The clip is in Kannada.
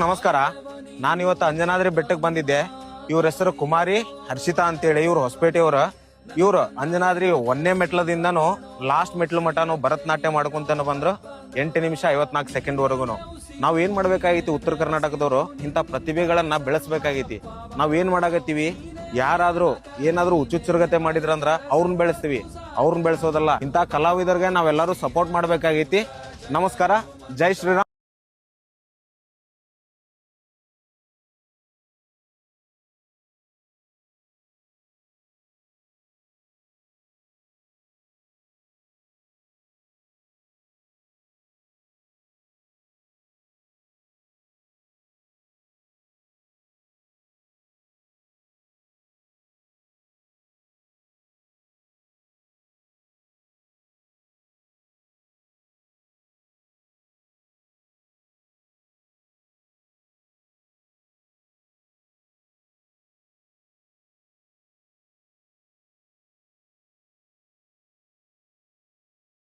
ನಮಸ್ಕಾರ. ನಾನು ಇವತ್ತು ಅಂಜನಾದ್ರಿ ಬೆಟ್ಟಕ್ಕೆ ಬಂದಿದ್ದೆ. ಇವ್ರ ಹೆಸರು ಕುಮಾರಿ ಹರ್ಷಿತಾ ಅಂತೇಳಿ. ಇವ್ರು ಹೊಸಪೇಟೆಯವ್ರ. ಇವ್ರು ಅಂಜನಾದ್ರಿ 1ನೇ ಮೆಟ್ಲದಿಂದನು ಲಾಸ್ಟ್ ಮೆಟ್ಲು ಮಟನು ಭರತನಾಟ್ಯ ಮಾಡ್ಕೊಂತಾನು ಬಂದ್ರು. 8 ನಿಮಿಷ 54 ಸೆಕೆಂಡ್ ವರೆಗೂ ನಾವ್ ಏನ್ ಮಾಡ್ಬೇಕಾಗೈತಿ, ಉತ್ತರ ಕರ್ನಾಟಕದವರು ಇಂಥ ಪ್ರತಿಭೆಗಳನ್ನ ಬೆಳೆಸ್ಬೇಕಾಗೈತಿ. ನಾವ್ ಏನ್ ಮಾಡಾಕತ್ತೀವಿ, ಯಾರಾದ್ರೂ ಏನಾದ್ರೂ ಹುಚ್ಚುಚ್ಚುರ್ಗತೆ ಮಾಡಿದ್ರಂದ್ರ ಅವ್ರನ್ನ ಬೆಳೆಸ್ತೀವಿ. ಅವ್ರನ್ನ ಬೆಳೆಸೋದಲ್ಲ, ಇಂಥ ಕಲಾವಿದರಿಗೆ ನಾವೆಲ್ಲರೂ ಸಪೋರ್ಟ್ ಮಾಡ್ಬೇಕಾಗೈತಿ. ನಮಸ್ಕಾರ. ಜೈ ಶ್ರೀರಾಮ್.